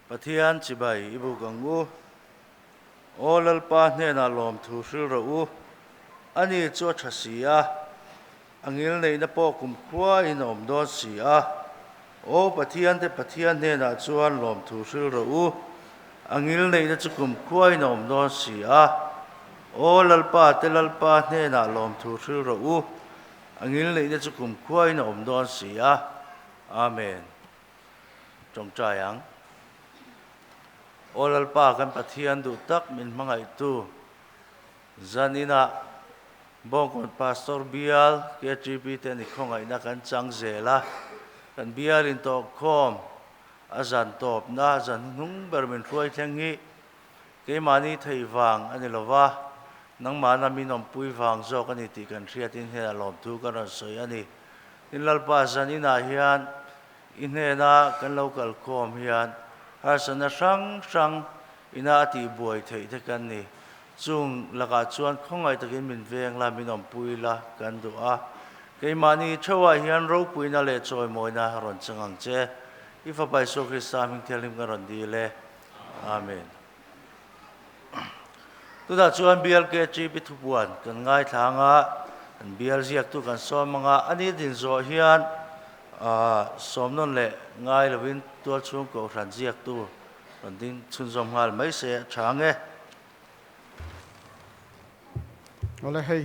Pathian chibai ibu gangu olal pa ne na lom thu hril ro ani chu thasia angil nei na po kum khwa in om do sia o pathian ne na chuan lom thu hril ro angil nei na chu kum khwa in om do sia o lalpa ne na lom thu hril ro angil nei na chu kum khwa in om do sia amen trong trayang olal pa kan pathian du tak min mangai tu zanina Bawngkawn pastor Bial KTP ten Inkhawm na kan chang zela kan Bial Intawhkhawm azan top na zan nung bermin ruai thengi cái mani thầy vàng anh là va nang mana min om pui vàng zo cái này thì cần riết in he lom thu cái rồi soi anh in lalpa san in hian in he na kan local com hian har san sang sang ina ti buai thei the kan ni chung laka chuan khongai takin min veng la min om pui la kan du a cái mani chawa hian ro pui na le choi moi na ron changang che ifa bai so krista ming thelim ka ron di le amen tu da chuan bial ke chi pi thupuan kan ngai thanga an bial ziak tu kan som manga ani din zo hian som non le ngai lovin tual chung ko ran ziak tu ron din chun zom hal mai se change ole hei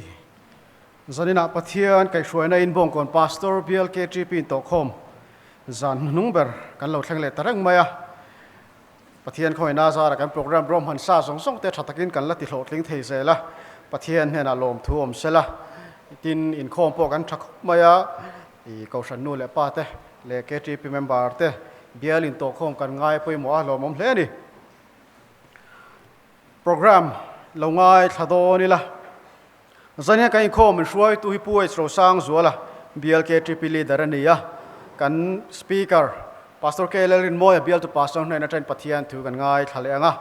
zanina pathian kai hruaina in Bawngkawn pastor Bial KTP Intawhkhawm zan nungber kan lo thleng le tarang maya pathian khoi na zara kan program rom han sa song song te thatakin kan la ti hlo tling thei zela pathian hena lom thu om sela tin Inkhawm po kan thak maya I kausan nu le pa te le KTP member te Bial Intawhkhawm kan ngai poi mo a lom om hle ni program lo ngai thado ni la zania kai Inkhawm min hruai tu hi puai chro sang zuala Bial KTP leader ania kan speaker pastor KLL in moya Bial to pastor na train pathian thu kan ngai thalenga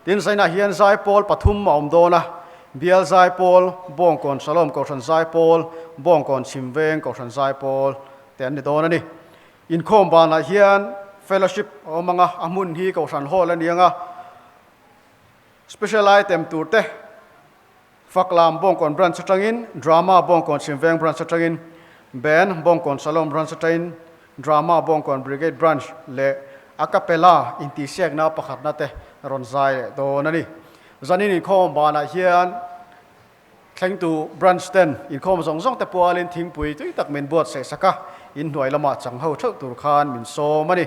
tin saina hian zai pol pathum maum dona Bial zai pol Bawngkawn salom kausan zai pol Bawngkawn chimveng kausan zai pol ten ni dona ni Inkhawm bana hian fellowship omanga amun hi kausan hall anianga special item turte faklam Bawngkawn branch atangin drama Bawngkawn chimveng branch atangin band Bawngkawn salom branch atangin drama Bawngkawn brigade branch le a cappella inti sek na pakhat na te ron zai do na ni zanin Inkhawm bana hian thleng tu branch 10 Inkhawm zong zong te pualin thingpui tui tak min buat se saka in hnuai lama chang ho thau tur khan min so mani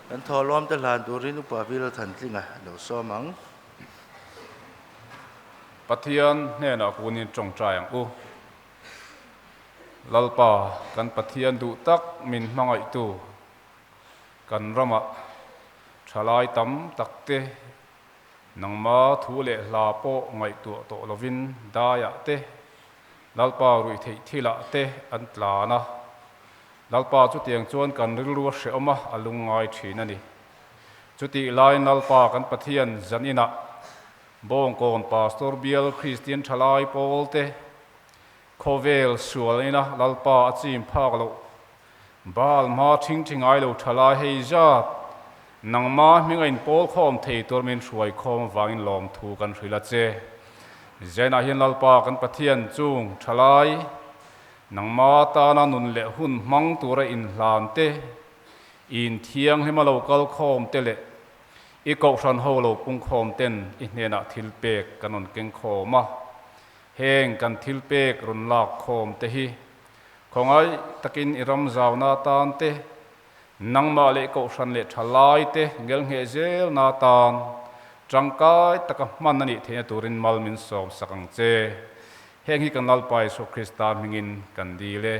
kan tholom te lan turin upa bil than tlinga lo so mang Pathian ne na kunin trong trai ang u lalpa kan pathian du tak min mangai tu kan rama thalai tam takte nangma thu le la po ngai tu to lovin daya te lalpa rui thei thila te an tlana lalpa chu tiang chuan kan rilru hre oma alungai thina ni chuti lai nalpa kan pathian zanina Bawngkawn pastor Bial Christian thalai polte khovel sualina lalpa achim phaklo bal ma thing ai lo thalai hei zat nangma mingain Bawngkawn thei tormin hruai khawm wangin lom thu kan hrila che zena hian lalpa kan pathian chung thalai nangma ta na nun le hun mang tura in hlante in thiang hema local khawm tele I kau san ho lo pung khom ten I hnena thil pek kanon keng khoma heng kan thil pek run lak khom te hi khongai takin iram zaw na tan te nangma le kau san le thalai te ngel nge zel na tan trangkai taka man ani the turin malmin som sakang che heng hi kanal pai so krista mingin kan di le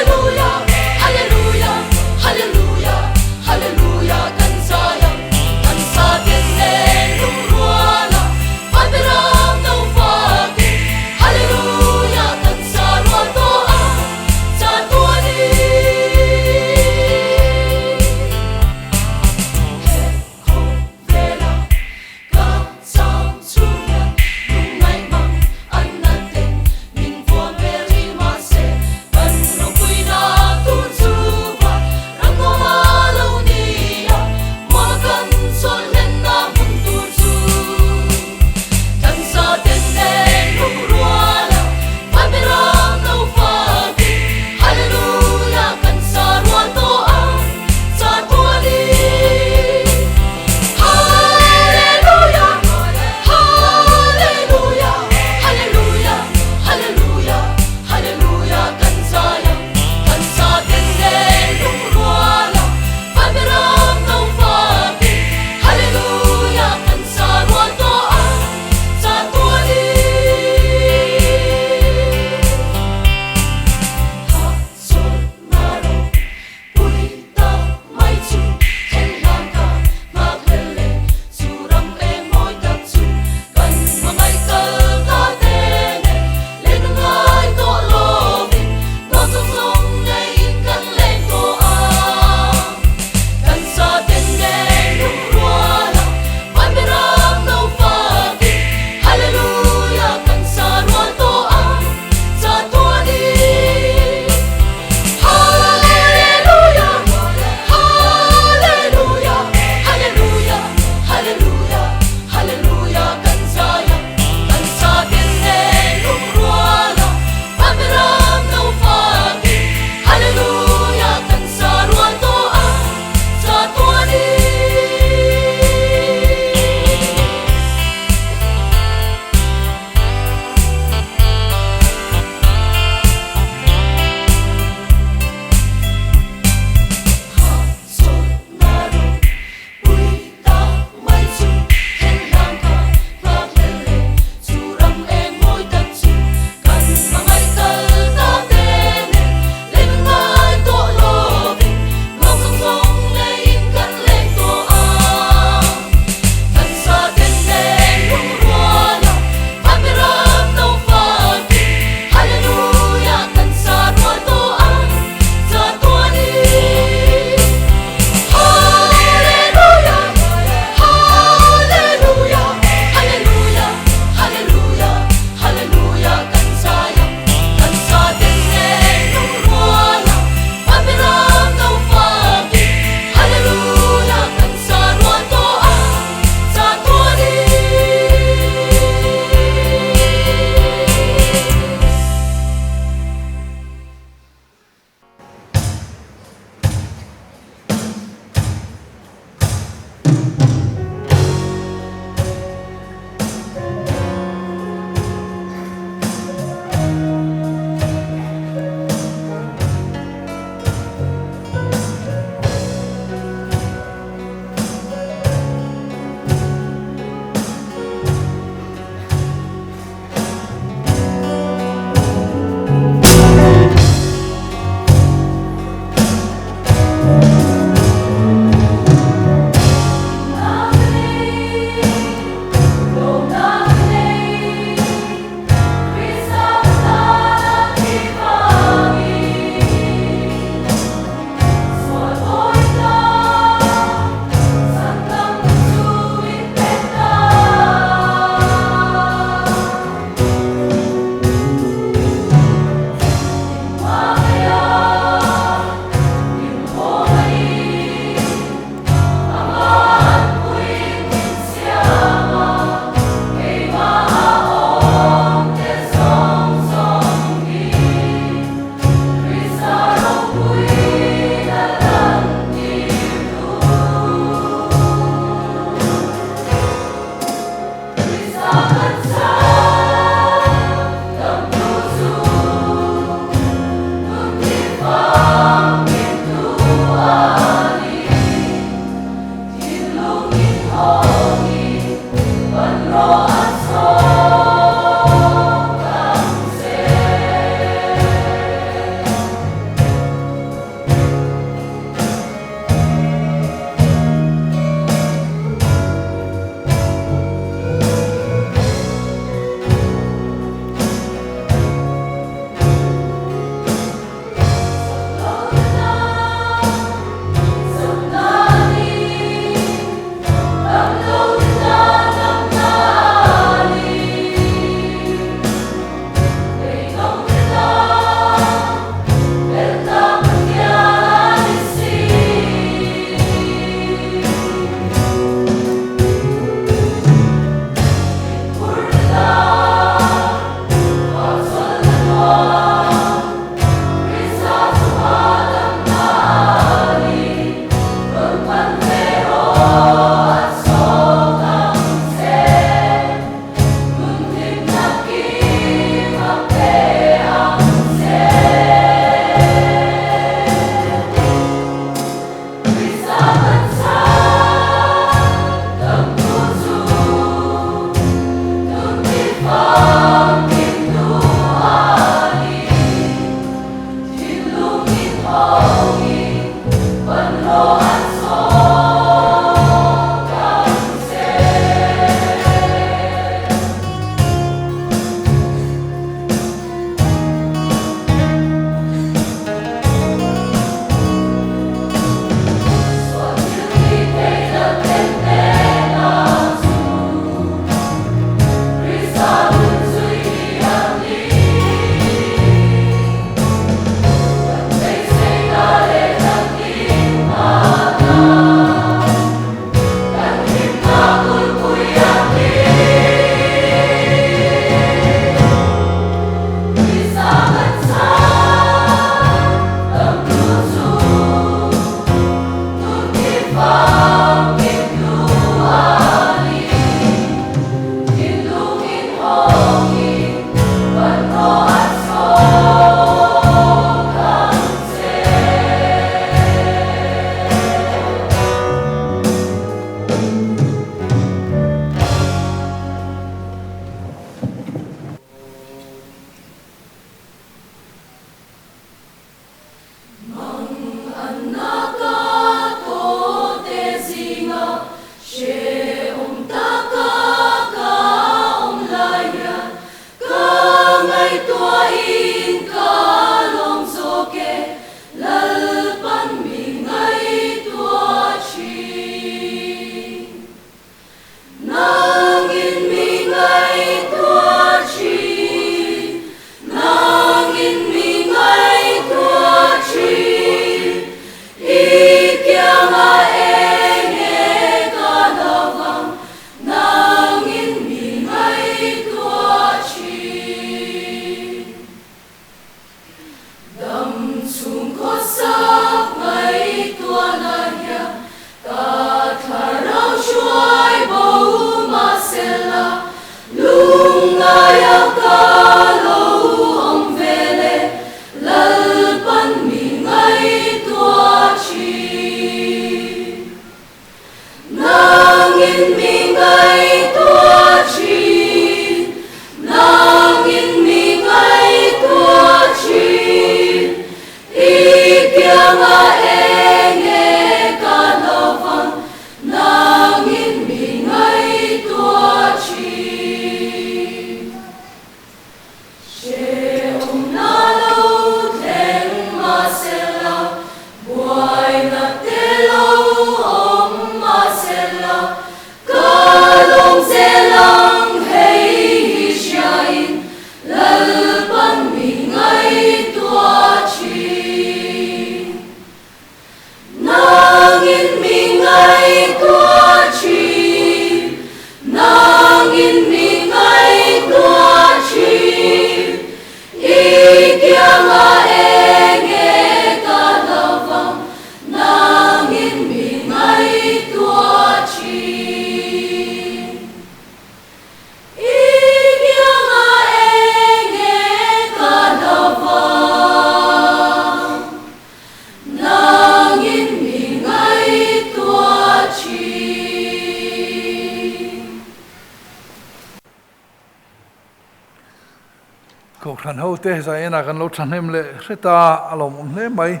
ko than ho te za ena kan lo than hem le reta alom hle mai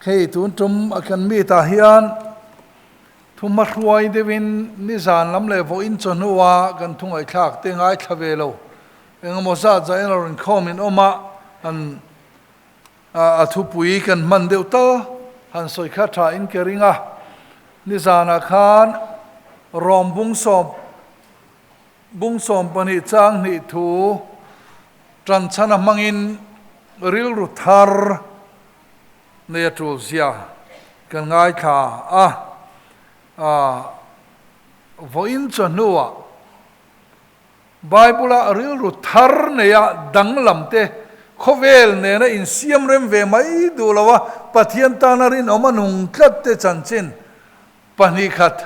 khei tun tum akan mi ta hian thuma hruai devin ni zan lam le vo in chonua kan thungai thak te ngai thave lo engemaw za za ena rin khom in oma an a thu pui kan man deuh ta han soi kha tha in keringa ni zana khan rom bung som pani chang ni thu tran chana mangin ril ru thar ne tu zia kan ngai kha voin chanua Bible ril ru thar ne ya dang lamte khovel ne na in siam rem ve mai du lawa pathian tanarin omanung khat te chanchin pani khat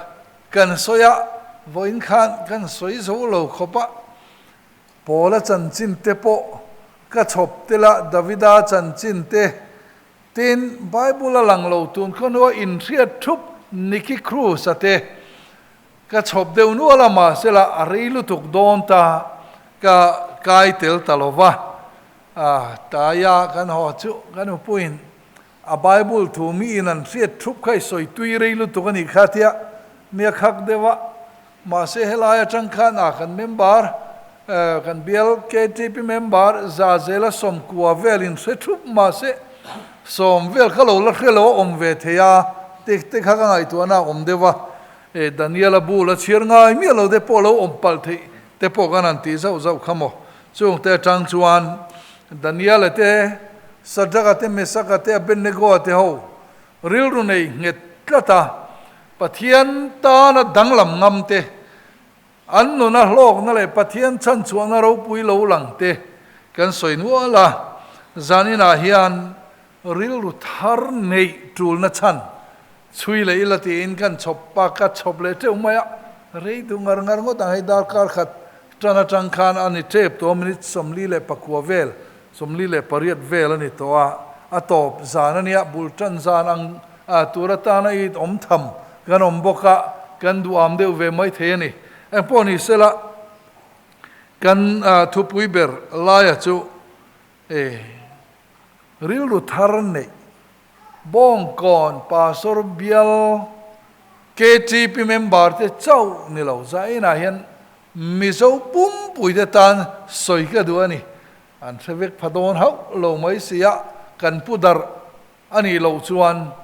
kan soya voin khan kan soi zo lo khopa pola chanchin te po ka chop te la davida chanchin te tin Bible lang lo tun khonwa in riat thup niki cruise ate ka chop deu nu ala ma sela arilu tuk don ta ka kai tel talova ta ya kan ho chu kan puin a Bible thu mi in an riat thup khai soi tui reilu tuk ani khatia mi khak dewa ma se helaya chang khan a kan member kan Bial KTP member za zela som kuwa velin se thup ma se som vel khalo la khelo om ve theya te kha ka ngai tu na om dewa Daniela bu la chir ngai mi lo de polo om pal the te po kan an ti zau zau khamo chung te chang chuan Daniela te sadaka te mesaka te bennego te ho ril ru nei nget tlata pathian ta na danglam ngam te an nu na hlok na le pathian chan chuang na ro pui lo lang te kan soi nu ala zanina hian ril ru thar nei tul na chan chui le ila ti in kan choppa ka chople te umaya rei du ngar ngo ta hai dar kar khat trana tang khan ani tep to minute somli le pakwa vel somli le pariat vel ani to a top zanania bultan zan ang turata na it om tham kan om boka kan du am deu ve mai the ni en poni sela kan thu pui ber la ya chu ril ru thar nei Bawngkawn Pastor Bial KTP member te chau ni lo za ina hian mi zo pum pui te tan soi ka du ani an thevek phadon hau lo mai sia kan pudar ani lo chuan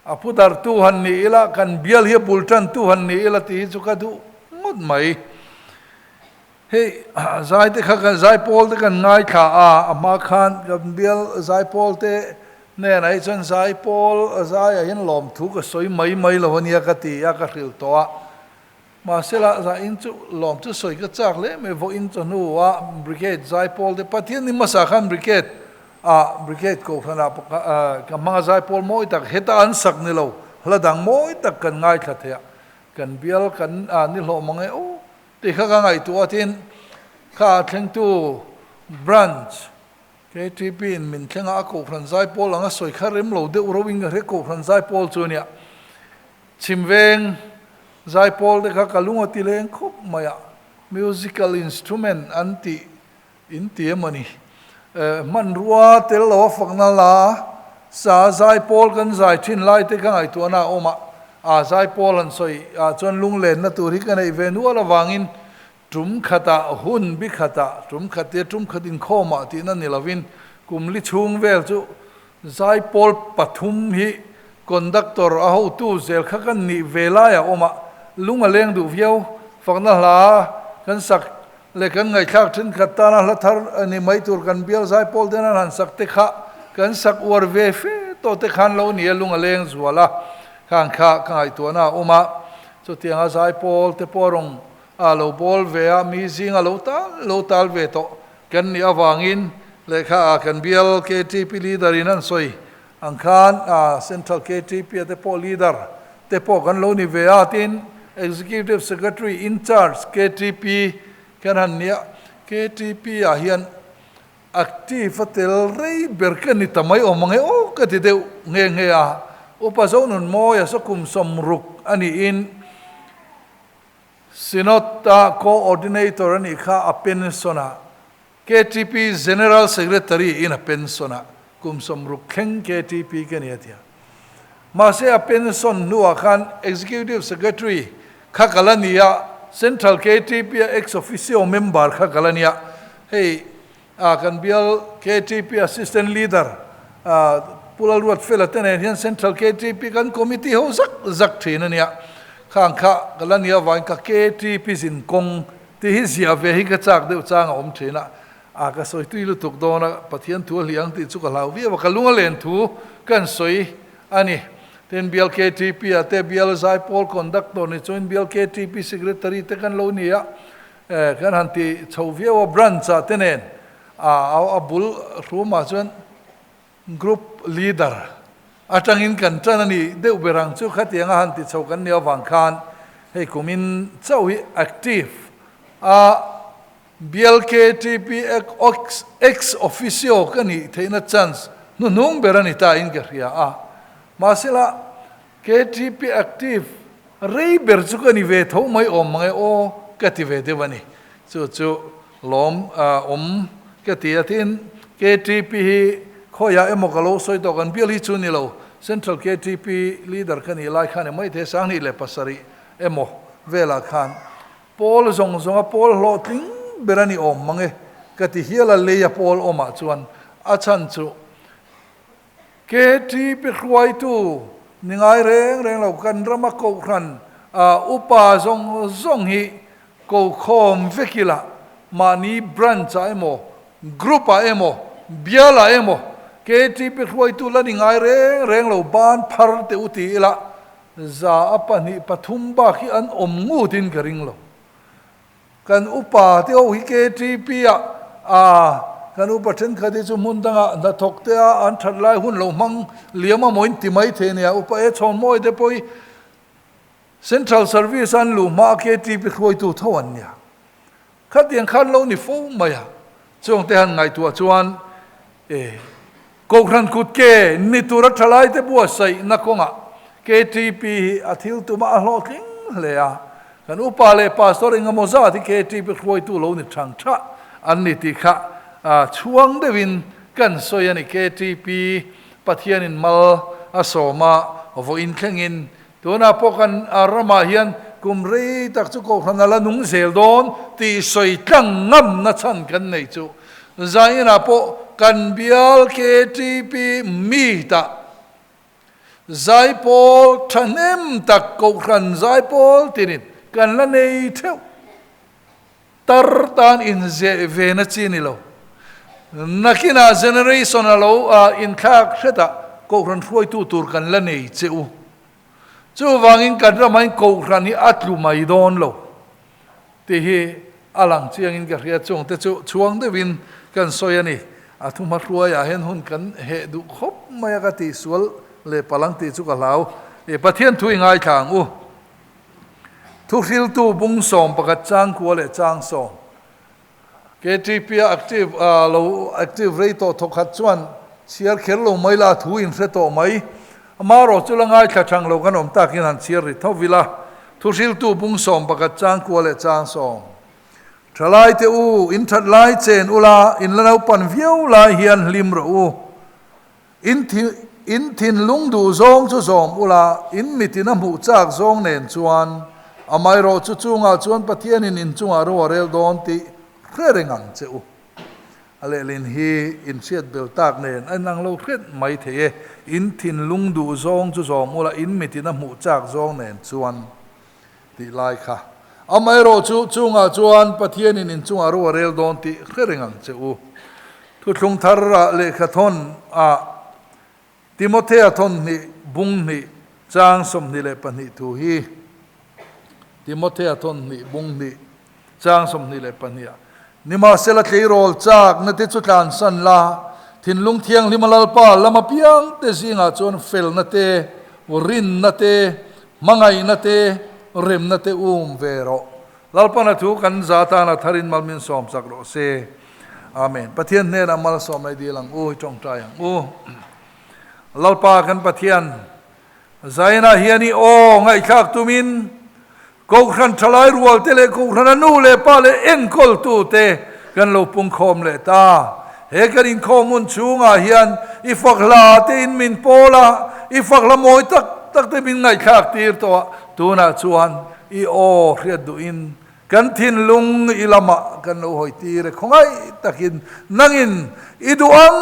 a pudar tu han ni ila kan Bial hi bultan tu han ni ila ti chu ka du ngot mai hey zai te kha kan zai pol te kan ngai kha ama khan kan Bial zai pol te ne nai chan zai pol zai hin lom thu ka soi mai lo ania ka ti ya ka ril to ma sela za in chu lom chu soi ka chak le me vo in chu nu wa brigade zai pol de Pathianni masa khan brigade brigade ko khana ka ma zai pol moi tak heta an sak ni lo hladang moi tak kan ngai kha thea kan Bial kan ni lo mangai o te kha ka ngai tu atin kha thleng tu branch KTP in min thenga ko fran zai pol anga soi kharim lo de rowing re ko fran zai pol chunia chimveng zai pol de kha kalunga tileng khop maya musical instrument anti inti mani man ruwa tel lo fakna la sa zai pol kan zai thin lai te ka ngai tu na oma zai pol an soi chon lung len na tu ri kan ei venu ala wangin tum khata hun bi khata tum khate tum khatin khoma ti na nilavin kumli chung vel chu zai pol pathum hi conductor a ho tu zel kha kan ni vela ya oma lunga leng du viau fakna la kan sak le kan ngai khak thin khata na la thar ani mai tur kan Bial zai pol den an sak te kha kan sak war ve fe to te khan lo ni lunga leng zuala khang kha kai tu na oma chu tianga zai pol te porong lo bol ve a mi zing a lo tal ve to kan ni awangin le kha kan Bial KTP leader in an soi ang khan central KTP te po leader te po kan lo ni ve a tin executive secretary in charge KTP kan han nia KTP a hian active tel rei berkan ni tamai o mangai o ka ti deu nge a upazo nun mo ya sokum somruk ani in Sinota coordinator ani kha apin sona KTP General Secretary in a pensiona kum somruk kheng KTP kenia Masih pension nuwa kan Executive Secretary kakalania Central KTP ex officio member kakalania hey kan Bial KTP assistant leader pulal ruat fela tenen hian Central KTP kan committee ho zak thina nia khang kha kalania wain ka KTP sin kong ti hi zia ve hi ka chak de chang om thina ka soi tui lu tuk dona pathian thu liang ti chu ka lau vi wa kalunga len thu kan soi ani ten Bial KTP ate Bial zai Paul conductor ni join Bial KTP secretary te kan lo nia kan hanti chhovia wa branch tenen abul ruma chuan group leader atangin kan chanani deu berang chu khatianga hanti chhokan nia Bawngkawn hei kumin chawi active Bial KTP ex officio kani theina chance nu nung berani ta in geria masila KTP active rei ber chu kani ve tho mai om mai o kati ve de bani chu lom kati atin KTP khoya emokalo soi to kan Bial hi chu ni lo Central KTP leader kani lai khan mai the sang ni le pasari emo vela khan Paul zong Paul lo ting berani om mange kati hiala leya Paul oma chuan achan chu KTP khwai tu ningai reng lo kan rama ko khan upa zong hi ko khom vekila mani branch emo group emo Bial emo KTP khwai tu la ningai reng lo ban phar te uti la za apani pathum ba khi an ngu tin garing lo kan upa te o hi KTP kan upa then khadi chu mundanga na thokte an tharlai hun lo mang liama moin timai the ne upa e chon moi de poi Central Service an lu ma KTP khoi tu thawan nia khatiang khan lo ni fo maya chong te han ngai tu chuan ko khan kut ke ni tu ra thalai te bu sai na konga KTP athil tu ma lo tling le kan upa le pastor engamo za ti KTP khoi tu lo ni thang tha an ni ti kha chuang devin kan soyani KTP Pathianni mal asoma vo Inkhawm tuna pokan arama hian kumrei tak chu ko khanala nung zel don ti soi tlang ngam na chan kan nei chu zaina po kan Bial KTP mi ta zai Paul thanem tak ko khan zai Paul tinit kan la nei theu tar tan in ze ve na chi ni lo nakina generation alo in khak kheta ko ran khoi tu tur kan la nei cheu chu wangin kan ra mai ko ran ni atlu mai don lo te hi alang chiang in ka ria chong te chu chuang de win kan soyani athuma ruaya hen hun kan he du khop maya ka ti sual le palang ti chu ka lau pathian thui ngai thang thu hil tu bung som pakat chang ko le chang som KTP active lo active rate to thokhat chuan chiar kherlo maila thu in se to mai amaro chulangai thachang lo kanom takin han chiar ri thovila thu hil tu bung som pakat chang ko le chang som thalai te in that lai chen ula in lanau pan viau lai hian lim ro in thin lung du zong chu zom ula in mitina mu chak zong nen chuan amai ro chu chunga chuan Pathianni in chunga ro rel don ti kherengang cheu ale lin hi in siat bel tak nen anang lo khet mai the in thin lung du zong chu zom ula in mitina mu chak zong nen chuan ti lai kha amai ro chu chunga chuan Pathianni in chunga ro rel don ti kherengang cheu thu thlung thar le khathon Timothea thon ni bung ni chang som ni le pani thu hi Timothea thon ni bung ni chang som ni le pania nima sela tlei rol chak na te chu tlan san la thin lung thiang limalal pa lama piang te zinga chon fel na te rin na te mangai na te rem na te vero lalpa na thu kan zata na tharin malmin som sak ro se amen pathian ne na mal som ai dilang tong tayang lalpa kan pathian zaina hiani ngai khak tumin ko khan thalai rual te le ko khan anu le pa le enkol tu te กันเราปุ่งคมเลยตาเฮกันอินข้อมูลชูงาเฮียนอีฝักลาเตอินมินโปลาอีฝักละมอยตักเตมินไงขากตีร์ตัวน่าชวนอีโอเรียดดูอินกันทินลุงอิลามะกันโอหอยตีร์คงไอตักินนังอินอีดูอัง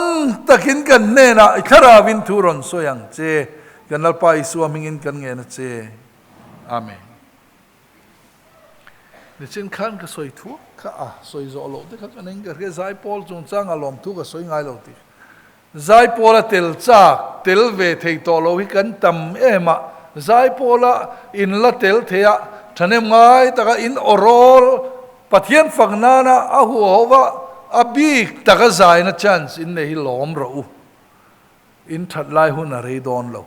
ตักินกันเนน่ะอีคาราวินทูรอนโซยังเจกันนัลไปสวามิงินกันเงินเจอาเมนนี่เช่นขันก็สวยทั่วข้าสวยโจโลแต่ข้ากันเองก็เรียกใจพอลจงจ้างอารมณ์ทุกก็สวยง่ายโลดีใจพอลเตลจากเตลเวทีโตโลหิกันตั้มเอมาใจพอลอินละเตลเทียท่านเอ็มง่ายแต่ก็อินออรอลปัทยันฝักนานะอาหัวว่าอบีแต่ก็ใจนะชันส์อินในหลอมเราอินทัดไล่หุ่นอะไรโดนเรา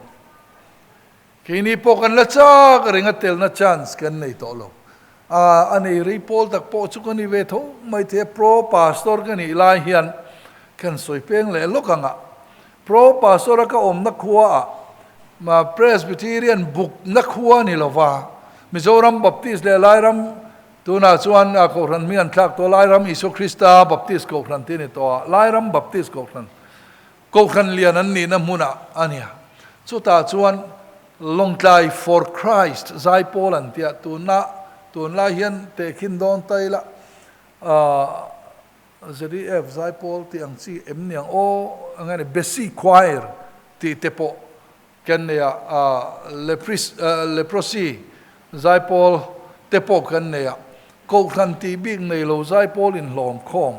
ทีนี้พอกันละจากเรื่องเตลนะชันส์กันในโตโลอันนี้รีพอลตักโปชุกันนี่เวทไม่เทียโปรพาสตอร์กันนี่ลายเฮียนกันสวยเพ่งเลยลูกอ่ะโปรพาสตอร์ก็อมนักขัวมาเพรสบิทีเรียนบุกนักขัวนี่ละว่ามิโซรัมบัพติสเลยลายรัมตัวน่าชวนโครันมีอันทักตัวลายรัมอิสุคริสตาบัพติสโครันที่นี่ตัวลายรัมบัพติสโครันเลียนอันนี้น้ำมุนะอันนี้สุดท้ายชวนลงใจ for Christ ใจโปลันเตียตัวลายเฮียนเตคินโดนไตละจะได้ใจโปลที่อังซีเนี่ยโอ้งั้นเบสซี่ควายร์ที่เตโปกันเนี่ยเลโปรซีใจโปลเตโปกันเนี่ยกูขันตีบิ๊กในโลใจโปลินหลอมคอม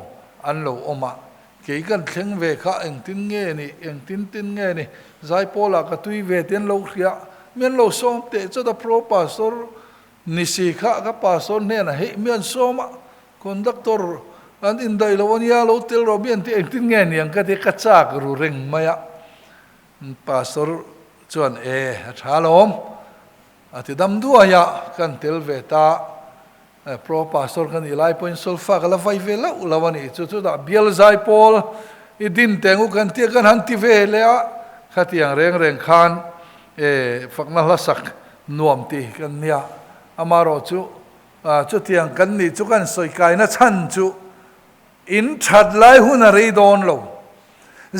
อันโลออกมาเกี่ยกันเข่งเวข้าเองตินเงี้ยนี่เองตินเงี้ยนี่ใจโปลก็ตุยเวทีนโลเรียเมียนโลส่งเตะจะได้โปรพาสต์นิสิข้ากับพาสต์เนี่ยนะเฮ้ยเมียนส่งมาคอนดักเตอร์อันอินได้แล้ววันนี้เราเตลเราเบียนที่เองตินเงี้ยนี่ยังก็ที่กระจากรู้เร่งมาอะพาสต์ชวนชาลอมอาทิตย์ดำด้วยอะกันเตลเวตาโปรพาสต์กันอีไลป์เป็นโซลฟากันละไฟเวล่าละวันนี้จุดๆเบียลไซพอลอีดินเตงุกันเตียกันหันติเวเลยอะขัดยังเร่งขันฝักนั่นละสักนวมตีกันเนี่ยอามาโรจุดยังกันนี่จุกันสวยกายนะชันจุอินชัดไล่หุ่นอะไรโดนเรา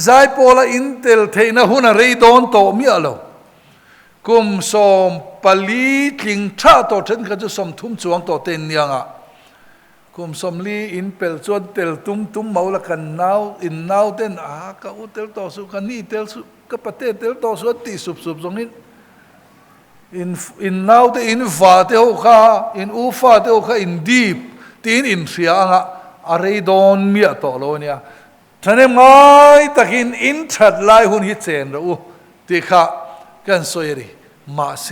ใจพอละอินเตลเทนะหุ่นอะไรโดนโตมีอะไรกุมสมปลีทิงชาโตฉันก็จะสมทุ่มจวงโตเต็นยังอ่ะกุมสมลีอินเปลจวนเตลตุ้มเมาละกันนาวอินนาวเต้นก็อุเตลโตสุกันนี่เตลสุก็ประเทศเตลโตสุตีสุบตรงนี้อินนาวเตอินฟ้าเตลข้าอินอูฟ้าเตลข้าอินดีบตีนอินเสียงอ่ะอะไรโดนเมียโตโลเนี่ยท่านเอ็มไงตะกินอินชัดไล่หุ่นฮิตเซนเราตีข้ากันสวยรีมาเซ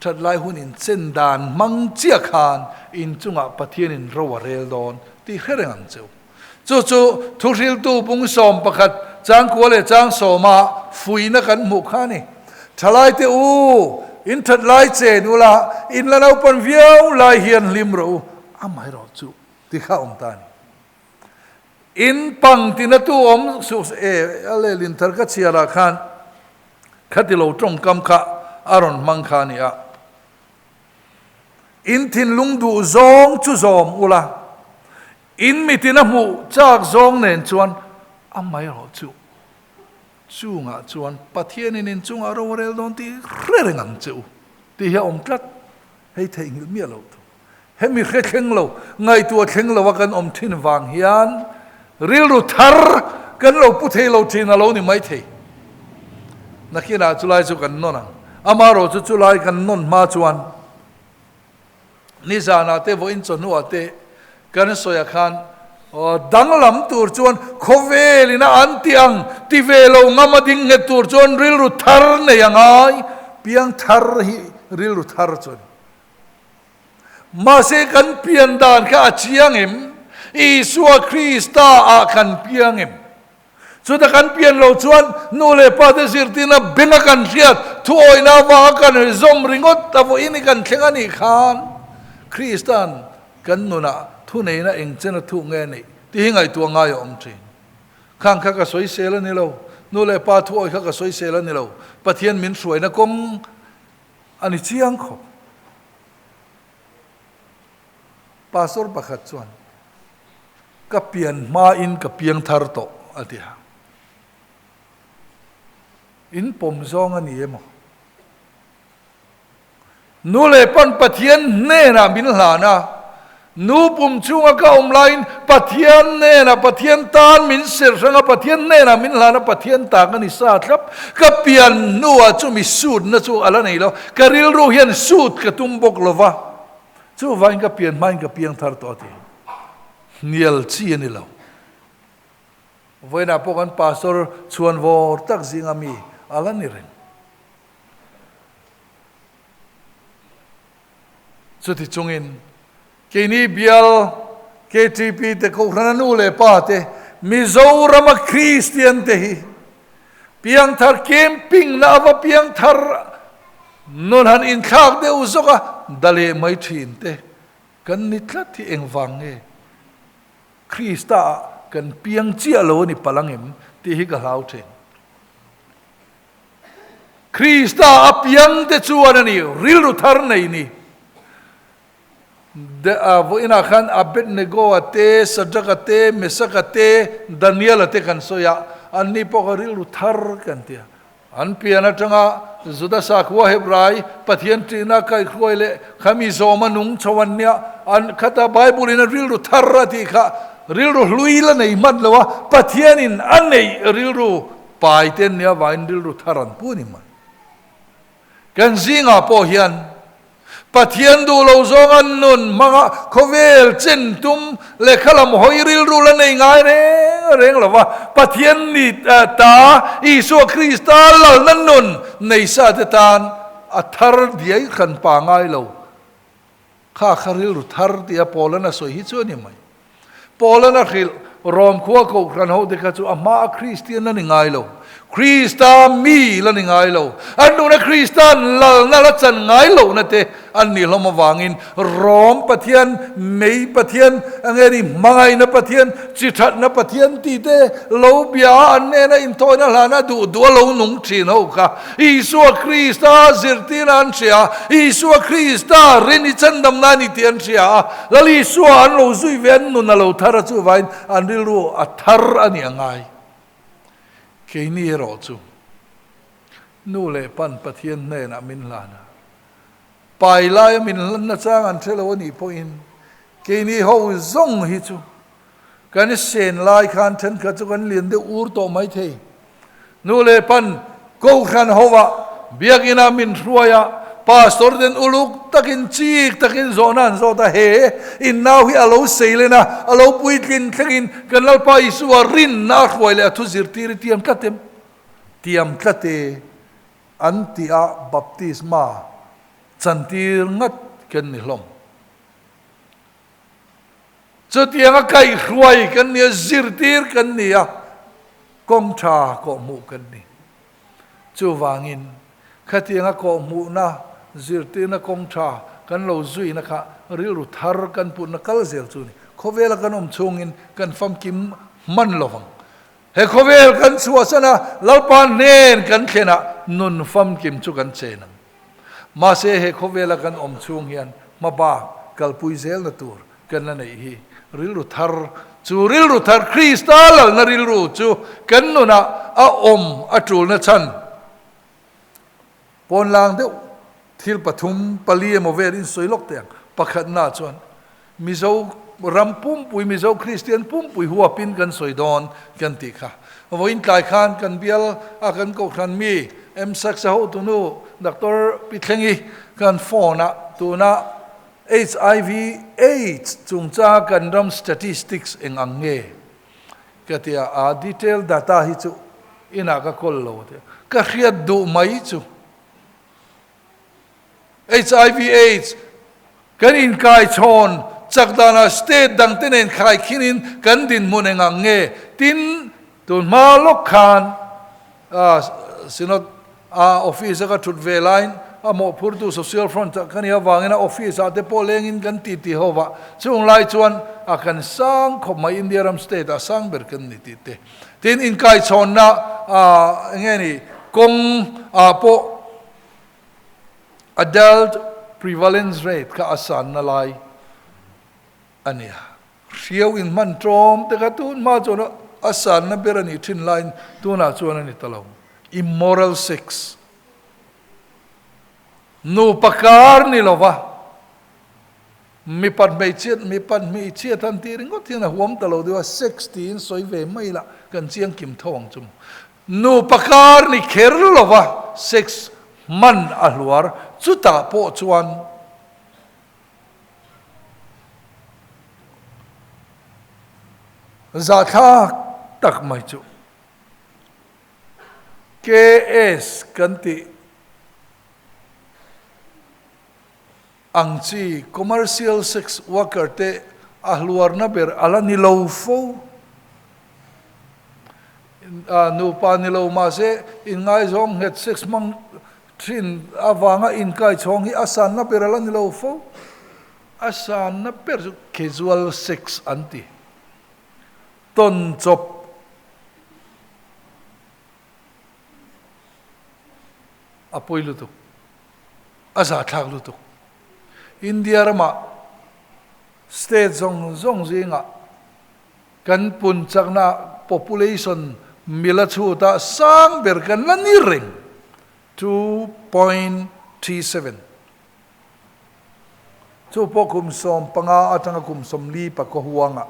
ชัดไล่หุ่นอินเซนดานมังเจียคานอินจุงะปะเทียนินรัวเรลโดนตีเฮเรงเจ้าจู่ทุริลตูปุงสมประคัดจางกัวเลจางโสมาฟุยนักันมุขานี่ทลายเตอูอินทัดไล่เจนุละอินละนาปันเวียวไล่เฮียนลิมรูไม่รอจู่ตีข้าอมตานีอินปังตินัตูอมสุสอะไรลินทร์กัจเชียราคานขัดโลตรงกำข้าอารอนมังคานีอะอินทินลุงดูซองจุซอมอุละอินมิตินหูจากซองเนินชวนไม่รอจู่งะชวนปะเทียนินจุงอารวเรลดอนที่เร่งอันจู่ที่เฮียอมกัดให้เทงิลเมียเราให้มีแค่เข่งเราไงตัวเข่งเราว่ากันอมทินวางเฮียนริลรุทาร์กันเราพุทธเราทินเรานี่ไม่เทนักขีณาจุลัยจุกันนนอามาโรจุลัยกันนนมาชวนนิสานาเตวอินจนัวเตกันสอยขันดังลำตูร์จวนโคเวลินะอันเตียงที่เวลงามาดิ่งเงตูร์จวนริลรุทาร์เนี่ยยังไงเพียงทาร์ฮิริลรุทาร์จวนมาเสกันเพียงดานข้าเชียงเอ็มอิสุคริสตาอากันเพียงเอ็มสุดกันเพียงเราชวนนูเลปาเตสิร์ตินะเบงกันเสียทุกอยนาว่ากันซอมริงอตตะโวอินิกันเชงอันนี้ขานคริสตันกันนูนะทุนเองนะเองเจนทุกเงินนี่ที่หิ้งไอตัวง่ายอมจีนข้างข้าก็สวยเสียแล้วนี่เรานูเลปาทุกอยข้าก็สวยเสียแล้วนี่เราปะเทียนมินสวยนะกงอันนี้เชียงขบปาสอร์บักขัดชวน ก็เปลี่ยนมาอินกับเพียงทาร์โตอันเดียอินผมซองอันนี้มั้งนูเลปันปะเทียนเน่นะมินหลานะนูปุ่มช่วงก็อมไลน์ปะเทียนเน่นะปะเทียนตานมินเสือสังปะเทียนเน่นะมินหลานะปะเทียนตากันนิสาครับก็เปลี่ยนนัวจู่มีสูตรนะจู่อะไรนี่แล้วก็ริลรู้เห็นสูตรก็ตุ้มบกลวะจู่วันก็เปลี่ยนมันก็เปลี่ยนทาร์โตทีเนียลชีนี่แล้วเวลาพวกกันพาสต์ชวนวอร์ตักซิงามีอะไรนี่เรื่องสุดที่จงอินเกนี่เบียล KTP แต่เขาขนาดนู้นเลยป้าเตมิโซรามาคริสเตียนเตhi เพียงทาร์เคมปิ้งนะว่าเพียงทาร์นนหันอินข้าวเดอุศกะดัลเลไม่ถินเตกันนิทลัดที่เองฟังคริสต์กันเพียงเจียโลนี่พลังเอ็มที่ฮิกะลาวเทงคริสต์เพียงเตชัวนั่นนี่ริลรุทาร์นี่นี่เดวอินาขันอับเบดเนโกะเตสัจกะเตเมสกะเตดานิเอลเตกันโซยาอันนี้พวกริลรุทาร์กันเตียอันเปียนะจังะจุดาสักว่าเฮบรายปะเทียนตีนักไก่ครวยเละขามีโซมานุงชวันเนียอันคตาไบเบิลนะริลรุทาร์ที่ค่ะริลรุลุยละในมัดเลวะปะเทียนินอันในริลรุไปเต็นเนียวาอินริลรุทารันพูนี่มันกันซิงาโปเฮียนปะเทียนดูเราซองอันนุนมังโคเวลเจนตุมเลขลำหอยริลรุละในง่ายเร่งละวะปะเทียนนี่ตาอิสุคริสต์ลลนั่นนุนในซาเตตานอัทาร์ดียขันปางง่ายเราข้าคาริลรุทาร์ดียปอลนะสวยฮิตส่วนนี่ไหมปอลนะคิลรอมขัวกูครันเขาเด็กจู่อามาคริสเตียนนั่นง่ายเราคริสตามีละนี่ง่ายเราอันนู้นคริสตานละนั่นละจันง่ายเรานั่นเตอันนี้เรามาวางอินรอมปะเทียนไม่ปะเทียนอันนี้มังไงนะปะเทียนจิตนะปะเทียนตีเตเราเบียอันนี้นะอินโทนะลานะดูเราหนุ่งชีนเอาค่ะอิสุคริสตาซิรตินันเชียอิสุคริสตาเรนิจันดำนานิเทียนเชียแล้วอิสุอันเราซุยเวนนุนเราทาร์จูไว้อันนี้รู้อัทาร์อันนี้ง่ายเคนี่รอจูนู่นเลยปันปะเทียนเนนะมินลานะไปไล่มินลันนะจ้างอันเทลวันนี้พออินเคนี่เขาส่งฮิจูกันเส้นไล่ขันเทนกันจูกันเลียนเดอูร์โตไม่เทนู่นเลยปันกูขันเขาว่าเบียกินามินรัวยาพาสตอร์เดนอุลุกตักินชีกตักินโซนันโซตาเฮอินนาวฮิอาลูเซเลนะอาลูปุยกินขันกันลัลปาอิสวารินนาขวายเลทุซิรตีริทียมคัตเต็มทียมคัตเตอันติอาบัพติสมาจันทีงัดกันนิลมจุดยังไก่ขวายกันเนี่ยซิรตีรกันเนี่ยกองชาก็มูกันนี่จูวางินขัดยังก็มูนะซิรตีนะกองชากันเราซุยนะคะริลรุทาร์กันปุ่นนักเลเซลซูนี่เขาเวลากันชงอินกันฟังกิมมันลวังเฮเขาเวลกันสวสนะลลปานเนนกันเขนะนุนฟังกิมจุกันเชนังมาเสเฮเขาเวลากันชงเฮียนมาบ้ากัลปุยเซลนตัวกันนั่นเองริลรุทาร์จูริลรุทาร์คริสตัลนริลรุจูกันนุนะอาจูลนะชันปนลางเดียวทิลปฐุมปลีมาเวรินสวยลกเตียงประคันหน้าชวนมิโซรำปุ่มปุยมิโซคริสเตียนปุ่มปุยหัวปินกันสวยดอนกันติค่ะวันนี้กลายขานกันเบียลอากันก็ขันมีสักสาวตัวนู้ดร.ปิดเข่งอีกันฟอนะตัวน่ะ HIV AIDS จุงจ้ากันรำ statistics เองอังเง่ก็ที่detail data ฮิจูอินักก็คนโลดก็เรียดดูไม่จู HIV AIDS กันอินกายชนจากดานาสเตทดังเตนินขายขินินกันดินมุนเองอังเง่ตินตัวมาลกขานสินอออฟฟิศก็ทุดเวลายน์หมอพูดดูโซเชียลฟรอนต์กันยาวางนะออฟฟิศอาจจะโปเลงินกันตีหัวช่วงไล่ชวนกันสร้างขมาอินเดียรัมสเตทสร้างเบอร์กันนี่ตีตินอินกายชนนะเงี้ยนี่กงพอ adult prevalence rate ก็อาศัยนั่นไลอันนี้ riau in man trom te ka tun ma chona asan na berani thin line tuna chona ni talo immoral sex nu pakar ni lova mi pat mei chiat an ti ring got na huam talo dewa 16 soi ve mai la kan chiang kim thawang chum nu pakar ni kher lova 6 man alwar chuta po chuan za tha tak mai chu KS kanti angchi commercial sex worker te ahluar na ber ala ni lo fo nu pa ni lo ma se in ngai zong het 6 mang thin awanga in kai chong hi asan na ber ala ni lo fo asan na per casual sex anti ton chop apoi lu tu asa thak lu tu India rama state zong zinga kan pun chakna population milachu ta sang ber kan la ni ring 2.37 chu pokum som panga atanga kum som li pa ko huanga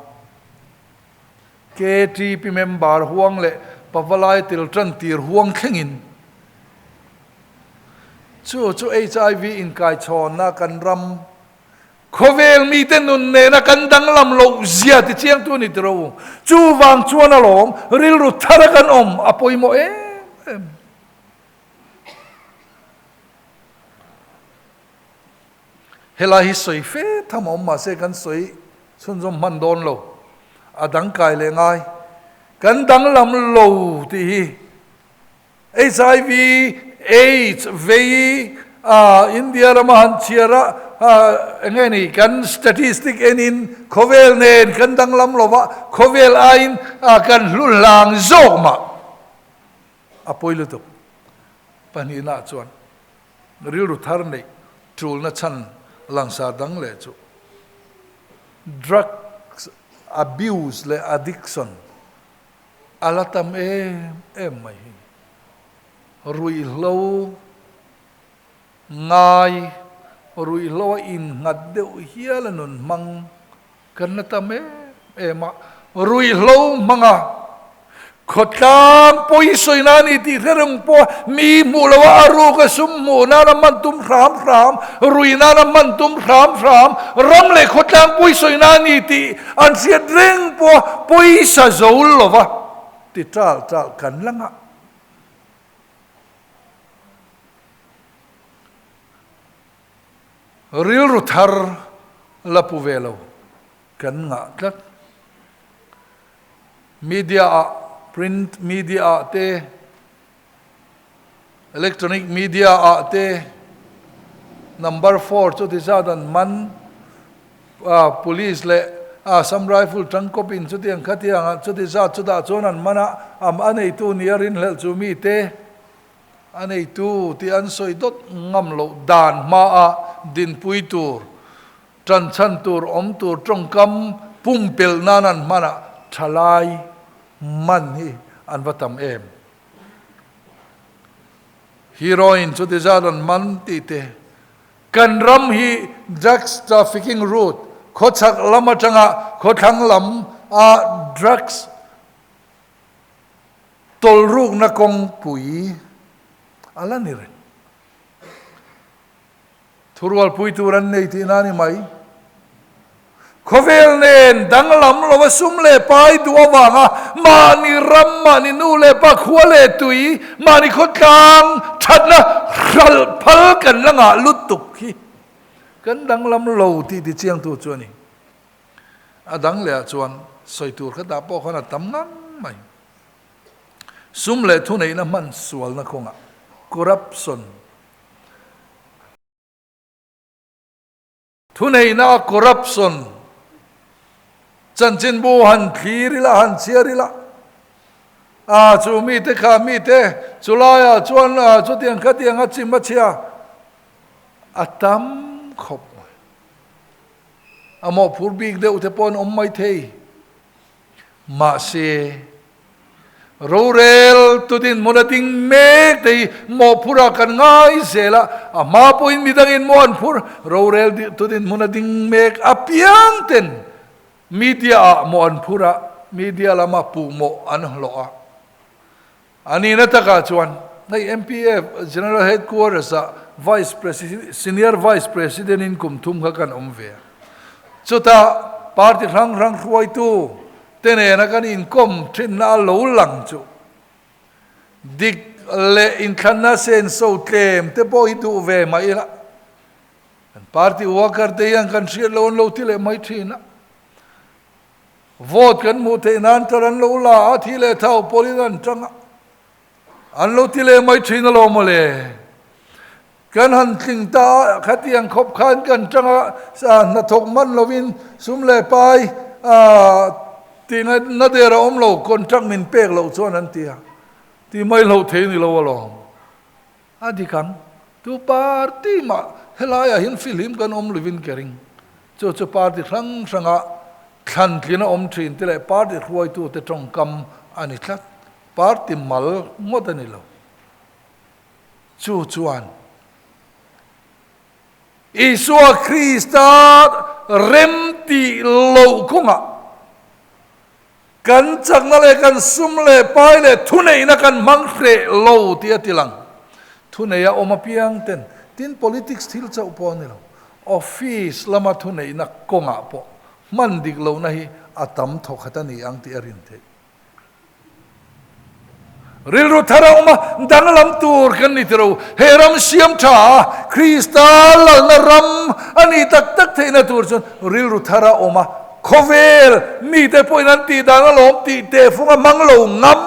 KTP member huang le pavalai til tran tir huang khengin chu HIV in kai chon na kan ram khovel mi ten nun ne na kan dang lam lo zia ti chiang tu ni tro chu wang chuan alom ril ru thara kan om apoi mo em hela hi soi fe tham om ma se kan soi chun zom man don lo adang kai le ngai kan dang lam lo ti HIV AIDS vei India ramahan chiara ngay ni kan statistic enin khovel nen kan dang lam lova khovel ain kan lulang zoma apoi lu tu panina chuan ril ru thar nei trul na chan langsa dang le chu drugs abuse le addiction alatam em mai rui lo ngai rui lo in ngad deu hiala nun mang kan ta me ema rui lo manga khotang poi soinani ti therang po mi mulawa aru ka sum mu na man tum ram rui na man tum ram ram le khotang poi soinani ti an sia dreng po poi sa zol lova ti tal kan langa ril ru thar la pu velo kan nga tlat media print media te electronic media te number 4 chu ti zadan man police le some rifle tang kopin chu tiang khatianga chu ti za chu da chonan mana am anei tu niarin hel chu mi te anei tu ti an soi dot ngam lo dan ma a din pui tur tran chan tur om tur trong kam pum pel nanan mana thalai man hi an vatam em heroin chu ti zadan man ti te kan ram hi drugs trafficking route khochak lama changa khothang lam a drugs tol ruk na kong pui ala ni ren thurwal pui turan nei ti nani mai khovel nen dang lam lo sum le pai duwa wanga mani ram mani nu le pa khwale tui mani khotang thatna ral phal kan langa lutuk hi kan dang lam lo ti ti chiang tu chuani adang le chuan soi tur kha da po khona tam ngang mai sum le thu nei na man sual na khonga corruption thu nei na corruption chan chin bu han thirila han chiarila chu mi te kha mi te chulaya chuan chu tiang kha tiang a chim a chia atam khop amo phur big de ute pon mai thei ma se rorel tudin monating mek tei mo phura kan ngai zela ama poin midangin mon phur rorel tudin monating mek apiang ten media mon phura media lama pu mo an hloa ani na taka chuan nei MPF general headquarters vice president senior vice president in kumthum kha kan omve chuta party rang ruai tu tene na kan Inkhawm thin na lo lang chu dik le in khanna sen so tlem te po hitu ve mai la party worker te yang kan shir lo tile mai thina vote kan mu te nan taran lo la thile thau polidan changa an lo tile mai thina lo mole kan han tling ta khatiang khop khan kan changa sa na thok man lovin sum le pai ti na de ra om lo kon chang min pek lo chon an tia ti mai lo the ni lo lo adi kan tu party ma helaya hin film kan om livin kering cho party sanga khan tlina om thin te le party huai tu te tong kam ani thlat party mal modani lo chuan Isua Krista remti lo kunga kan chak na le kan sum le pai le thunei na kan mangre lo tia tilang thunei ya oma piang ten tin politics thil chau po ni lo office lama thunei na konga po man dik lo na hi atam thokata ni ang ti arin the ril ru thara oma danglam tur kan ni tro heram siam tha kristal na ram ani tak theina tur chon ril ru thara oma khovel mi te poinan ti dang lom ti te funga manglo ngam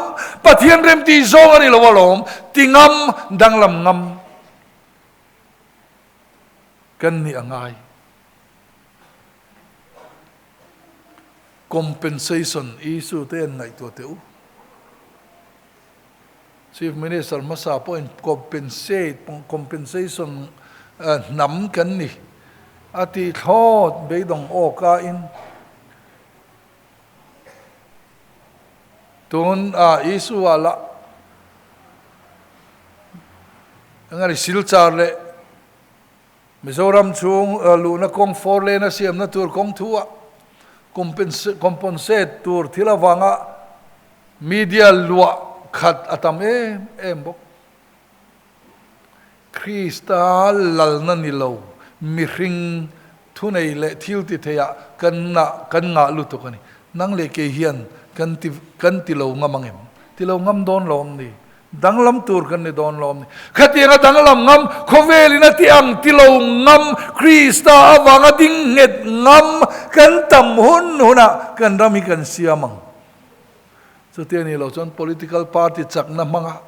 pathian rem ti zong ani lo lom ti ngam danglam ngam kan ni angai compensation isu te ngai to te u Chief Minister masa point compensation nam kan ni ati thot be dong o ka in tun isu ala angari silchar le Mizoram chung lu na kong for le na siam na tur kong thua compensate tur thila wanga media lua khat atam em bok kristal lal na nilo mi ring thunei le thil ti theya kan nga lu to kani nang le ke hian kan ti lo ngamangem ti lo ngam don lom ni danglam tur kan ni don lom ni khatia danglam ngam khovelina ti ang ti lo ngam krista awanga ding nget ngam kan tam hun huna kan rami kan siamang so tiani lo chon political party chak na manga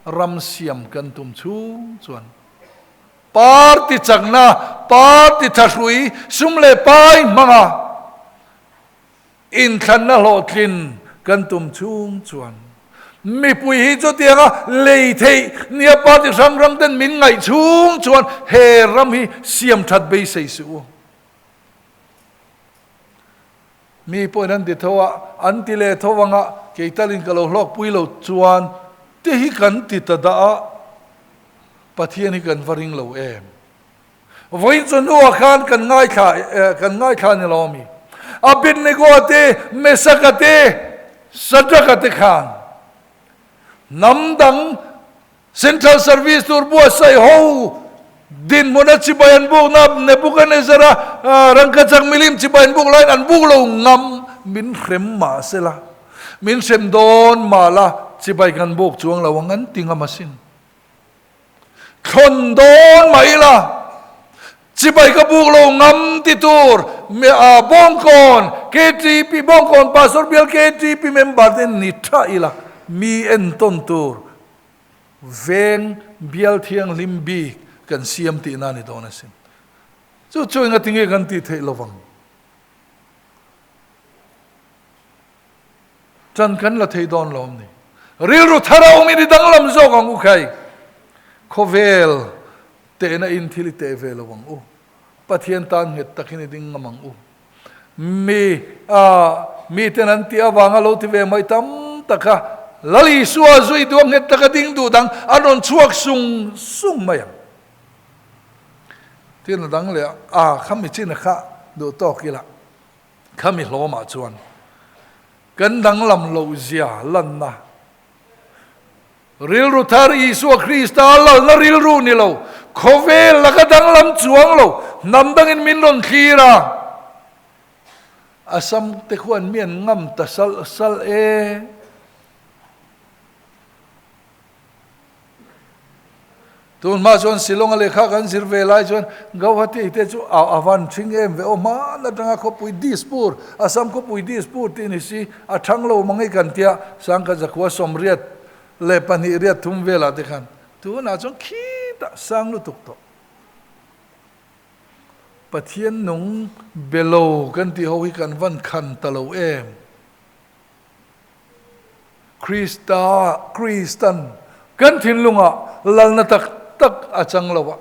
ram siam kan tum chu chuan party chak na party tharui sumle pai manga in khan na lo thin kan tum chung chuan mi pui hi cho tianga lei thei nia party rang ten min ngai chung chuan he ram hi siam that be sei su mi poinan di thowa antile thowanga keitalin kalo hlok puilo chuan te hi kan ti tada pathiani kan varing lo em voin chon no khan kan ngai kha ni lomi abin nego te mesakate sadakate khan namdang central service tur bu sai ho din mona chibayan bu na nebukadnezara rangkachak milim chibayan bu lain an bu lo ngam min khrem ma sela min sem don mala chibai kan buk chuang lawangan tinga masin khon don maila chibai ka buk lo ngam ti tur me Bawngkawn KTP Bawngkawn pastor Bial KTP member den ni tha ila mi en ton tur veng Bial thiang limbi kan siam ti na ni donasin chu nga tinge kan ti thei lowang chan kan la thei don lom ni ril ru thara umi ni danglam zo gang u khai khovel te na in thili te ve lowang u pathian tan nget takini ding ngamang u mi tenan ti awanga lo ti ve mai tam taka lali suwa zui duang het taka ding du dang anon chuak sung mayang tin dang le khami chin kha du to kila khami lo ma chuan kan dang lam lo zia lan na ril ru thar Isu Krista lo na ril ru ni lo khovel la ka dang lam chuang lo nam dang in min lon khira asam te khuan mian ngam ta sal tun ma chuan silong le kha kan sirve lai chuan gawhati te chu awan thing em ve o ma na tanga kho pui dispur asam kho pui dispur tin si a thang lo mangai kan tia sang ka zakwa somriat le pani riat thum vela te khan tu na chuan khi ta sang lu tuk to pathian nung belo kan ti ho hi kan van khan ta lo em Kristan kan thin lunga lal na tak achang lo wa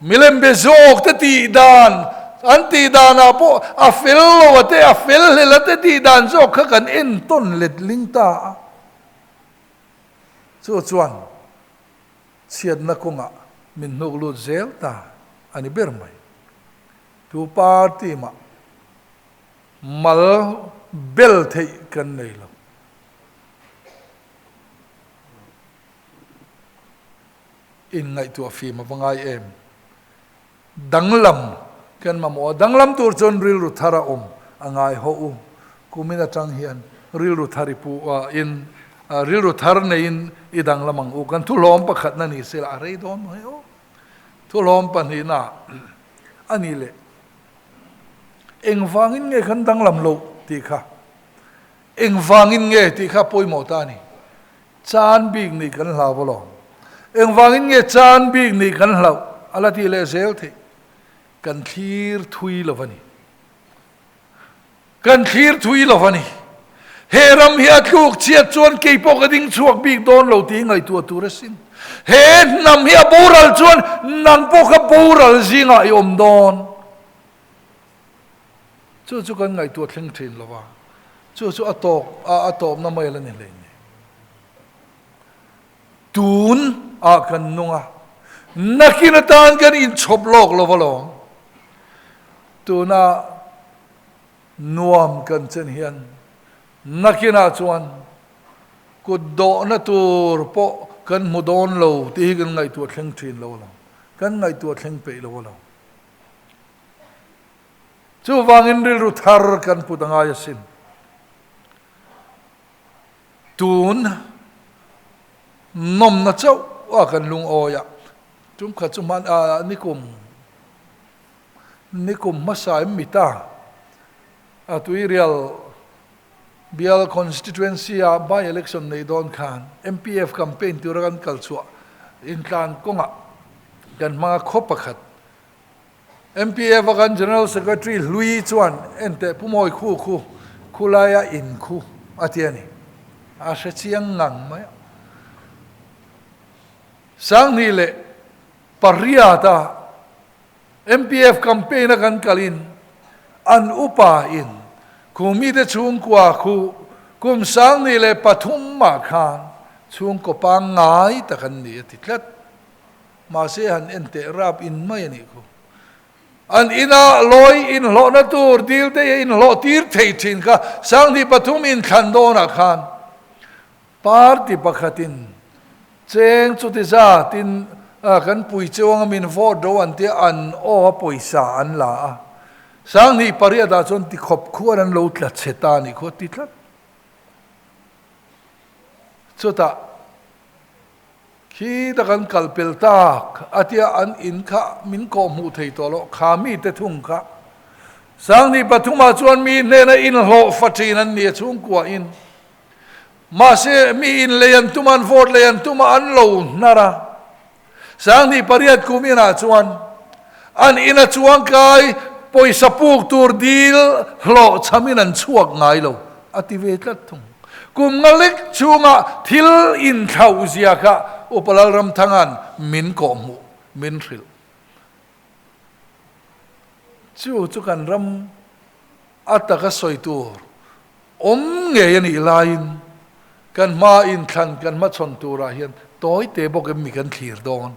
milem bezok te ti dan anti dana po a fel lo te a fel le te ti dan zo kha kan en ton let ling ta chu chuan chiat na konga min nok lu zel ta ani ber mai tu party ma mal bel thei kan nei lo in ngai tu fi ma vangai em danglam kan ma mo danglam tur chon ril ru thara angai ho u kumina tang hian ril ru thari pu in ril ru thar nei in idang lamang u kan thu lom pakhat na ni sel a rei don mai o thu lom pan hi na ani le eng wangin nge kan danglam lo ti kha eng wangin nge ti kha poi mo ta ni chan big ni kan la bo lo eng wangin nge chan big ni kan hlau ala ti le zel the kan thir thui lovani kan thir thui lovani heram hi atluk chiat chuan ke po ka ding chuak big don lo ti ngai tu resin he nam hi boral chuan nan po ka boral zinga i om don chu kan ngai tu thleng thin lova chu atok na mai la ni le tun kan nunga nakinatan kan in choblok lo valong tuna nuam kan chen hian nakina chuan ku do na tur po kan mudon lo ti kan ngai tu thleng thin lo kan ngai tu thleng pe lo chu wangin ril ru thar kan putanga yasin tun nom na chau kan lung oya tum kha chuman nikum masai mita atui real Bial constituency by election nei don khan MPF campaign turagan kalchua in kan konga kan mga khopakhat MPF kan general secretary Louis Chuan ente pumoy khulaya in khu atiani asha chiang ngang mai sang ni le pariata MPF campaign kan kalin an upa in kumi de chung kwa khu kum sang ni le pathum ma khan chung ko pa ngai ta kan ni tiklat ma se han ente rap in mai ni khu an ina loi in lo na tur dil te in lo tir thei thin ka sang ni pathum in khan do na khan party pakhatin cheng chu ti za tin kan pui chewang min vo do an te an o poisa an la sang ni pariada chon ti khop khuan an lo tla cheta ni kho ti tlat chota khi ta kan kalpel tak atia an in kha min ko mu thei to lo kha mi te thung kha sang ni pathuma chuan mi ne na in ho fatin an ni chung kwa in ma se mi in leyan tuman vote leyan tuma an lo nara sang ni pariat kumina chuan an ina chuang kai poi sapuk tur dil lo chamin an chuak ngai lo ative tlat thung kum ngalek chunga thil in thau zia kha upalal ram thangan min ko mu min ril chu kan ram ataka soitur nge yani lain kan ma in khan kan ma chon tura hian toy te bok mi kan thlir don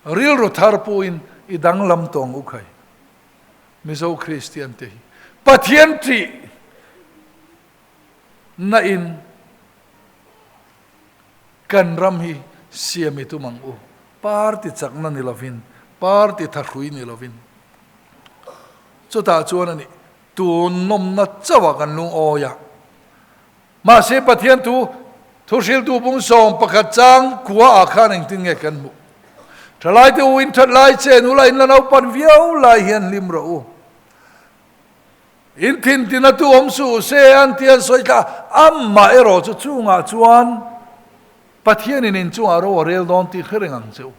real ro thar pu in idang lam tong ukhai mizo christian te pathian tri na in kan ram hi siami tu mang u parti chakna ni lovin parti tharui ni lovin chuta chuan ani tu nom na chawa kan lung oya ma se pathian tu thusil tu bung som pakhat chang kuwa a khan eng tin nge kan mu thalai te win thalai chen ulai na nau pan viau lai hian lim ro u in thin tin tu om su se an tian soi ka amma ero chu chunga chuan pathian in chu aro rel don ti khereng ang chu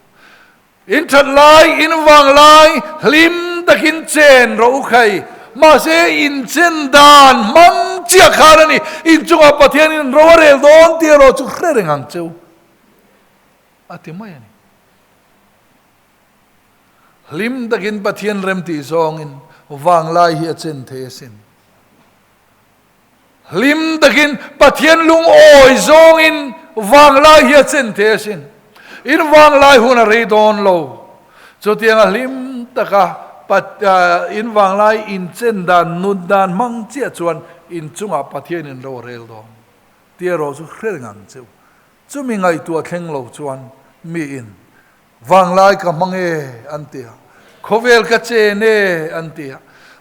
in thalai in wang lai lim takin chen ro khai ma se in chen dan mang chia kharani in chunga pathian in ro rel don ti ro chu khereng ang chu ati mai ani lim takin pathian rem ti zong in wang lai hi chen the sin lim takin pathian lung oi zong in wang lai hi chen the sin in wang lai hun a re don lo chu tiang lim taka in wang lai in chen dan nun dan mang chia chuan in chunga pathian in ro rel don ti ro chu khrel ngam chu mi ngai tua thleng lo chuan mi in wang lai ka mange antia khovel ka che ne antia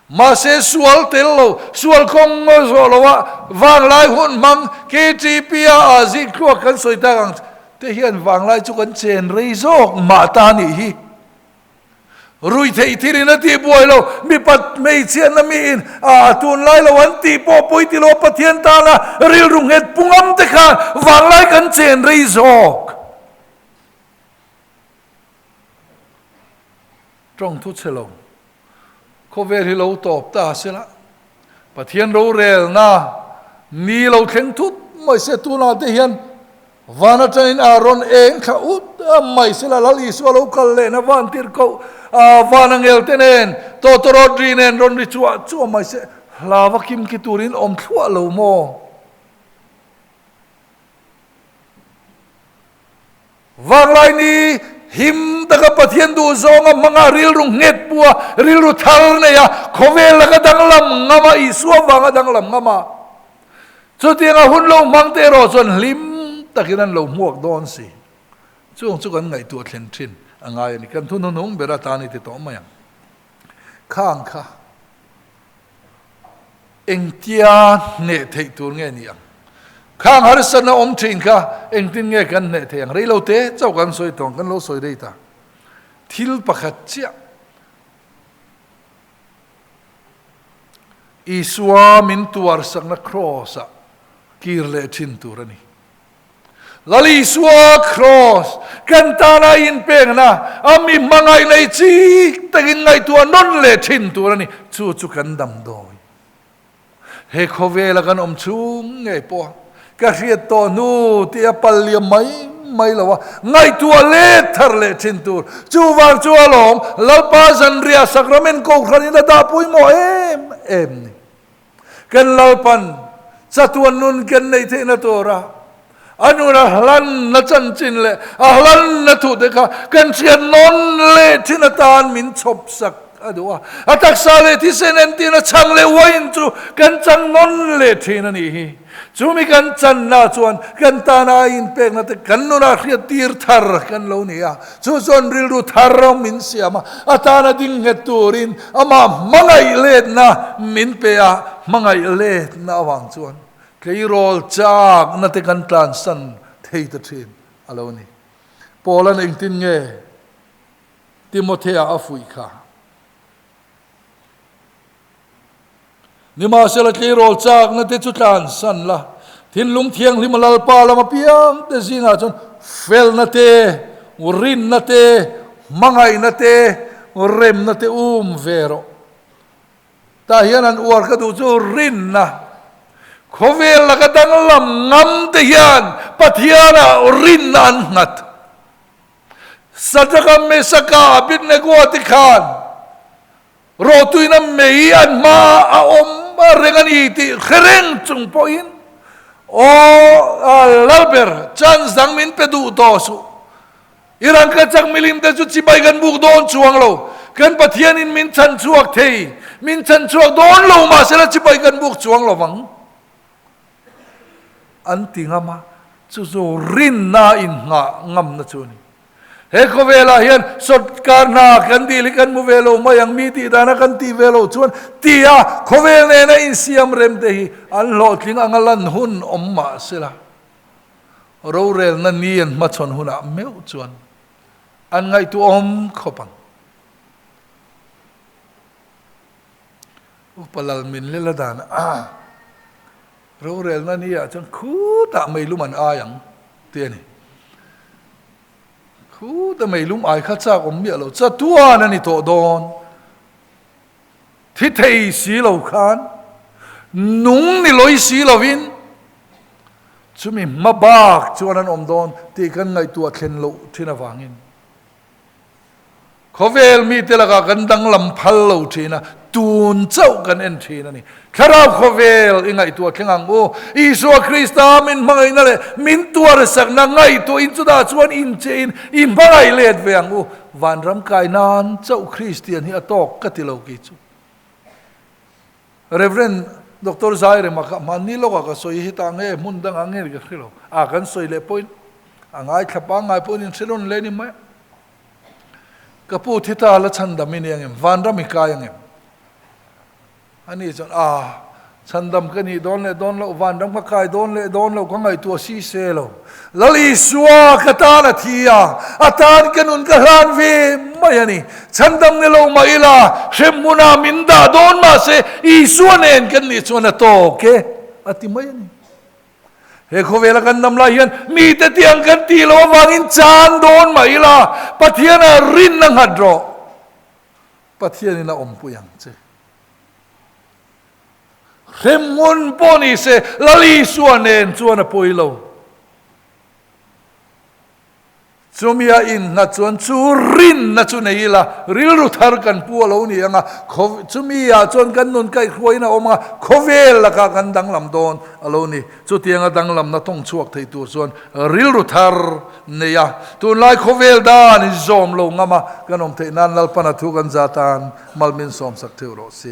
ma se sual tel lo sual kong ngo zo lo wa wang lai hun mang KTP a azi kho kan soi ta gang te hian wang lai chu kan chen rei zok ma ta ni hi rui thei thiri na ti boy lo mi pat mei chian na mi in a tun lai lo an ti po poi ti lo pathian ta na ril rung het pungam te kha wang lai kan chen rei zok trong thu chelo ko ver hi lo top ta sela pathian ro rel na ni lo thleng thut mai se tu na te hian vana train aron eng kha ut mai sela lali so lo kal le na van tir ko vana ngel tenen to rodri nen ron ri chu mai se lawa kim ki turin om thua lo mo wang lai ni him taka pathian du zonga manga ril rung nget pua ril ru thal ne ya khovel la dang lam ngama isua wanga dang lam ngama chu tianga hun lo mang te ro chon lim takinan lo muak don si chung chu kan ngai tu thlen thin angai ni kan thun nung bera ta ni te to maya khang kha eng tia ne thei tur nge ni ang khang har san na om thin kha eng tin nge kan ne thei ang rei lo te chau kan soi tong kan lo soi dei ta thil pakhat chia iswa min tuar sak na cross a kir le thin turani lali swa cross kan ta na in peng na ami mangai nei chi tagin ngai tu non le thin turani chu kan dam doi he khovela kan om chung nge po ka riat to nu ti apal li mai lawa ngai tu le thar le thin tur chu wang chu alom lalpa zan ria sacrament ko khani na da pui mo em ni kan lalpan chatuan nun kan nei the na tora anura hlan na chan chin le ahlan na thu de kha kan chian non le thinatan min chop sak adwa atak sale thi senen tin chang le wain chu kan chang non le thin ani hi chumi kan chan na chuan kan ta na in pek na te kan no na khria tir thar kan lo ni a chu zon ril ru thar min siama atana ding het turin ama mangai let na min pe a mangai let na wang chuan kei rol chak na te kan tlan san thei ta thin alo ni polan eng tin nge timothea afui kha ni ma sela kei rol chak na te chu tlan san la thin lung thiang limalal pa lama piang te zinga chon fel na te urin na te mangai na te rem na te vero ta hian an uar ka du chu rin na khovel la ka dang lam ngam te hian pathiana rin na an ngat sadaka me saka bit ne go ti khan รอตุยน้ำเมียนมาอมเรื่องนี้ที่เคร่งจุงปอินโอ้ลาเบอร์จันสังมินเปดูต่อสู้อิรังกจักมิลิมเดจุจิบายกันบุกโดนช่วงเรากันปะเทียนินมินชันช่วงเทมินชันช่วงโดนเรามาเสร็จจิบายกันบุกช่วงเราวังอันติงามาจู่ๆรินนาอินงำนะจูนี่เฮโคเวลาเฮียนสดการนากันดีลิกันมูเวโลมายังมีตีดานะกันตีเวโลชวนตีอาโคเวลเนนะอินเซียมเรมเตฮีอันโลดลิงอังลันหุนอมมาเสละเราเรลนันเนียนมาชนหุนอะเมวชวนอันไงตัวอมขบังอุปลลมินเลละดานเราเรลนันนี่จนคูตะไม่รู้มันอายังเตียนี่คูแต่ไม่รู้อายข้าจากอมเมียเราจะตัวนั่นนี่โตโดนที่เทสีเราขานนุ่งนี่ลอยสีเราวินชุมีมาบากชวนนั้นอมโดนตีกันไงตัวเข็นโลที่น่าฟังอินเขาเวลมีเตลกากันดังลำพัลโลทีนะตูนเจ้ากันเอ็นทีนั่นนี่คาราบเขาเวลยังไงตัวแข็งอังโออิสุคริสต์มินมังไงนั่นแหละมินตัวรสักนังไงตัวอินสุดาชวนอินเจนอินมังไงเลดเวียงโอวันรำกายนานเจ้าคริสเตียนที่อตอกกติโลกิจูเรเวรนดรไซเรมันนี่โลกก็สวยฮิตังเอมุนดังอังเงก็คือเรากันสวยเลยปุ่นอ่างไอ้ขับปังไอ้ปุ่นอินเซลอนเลนี่ไหมก็พูดที่ตาละฉันดำมินยังไงวันรำมิกายยังไงอันนี้จนฉันดำกันนี่โดนเลยวันรำมิกายโดนเลยก็ไงตัวซีเซลแล้วอิสวากตานาทีอาตานกันอุนกันฮันเวไม่ยันนี่ฉันดำเนี่ยเราไม่ละเชมุนามินดาโดนมาเสอิสวาเนนกันนี่ชวนโตเกอติไม่ยันนี่เฮโคเวลกันนำลายยันมีแต่เตียงกันตีโลวางินจานโดนไม่ละปัทยานารินนังหัดรอปัทยานี่นะอมปุยังเจเขมุนปนิเสลลีสวนเนนชวนปุยโลจูมีอินนัดชวนจูรินนัดชวนนี่ละริลรุทาร์กันปัวโลนี่ยังจูมีชวนกันนุนไก่ควยนะออกมาโคเวลละกันดังลำโดนอโลนี่จุดที่ยังดังลำนัดต้องชวกไทยตัวชวนริลรุทาร์เนี่ยตัวไล่โคเวลดานิจอมโลงมากันอมเทนันลัลปนัทุกันจาตานมัลมินสอมสักเทวโรเซ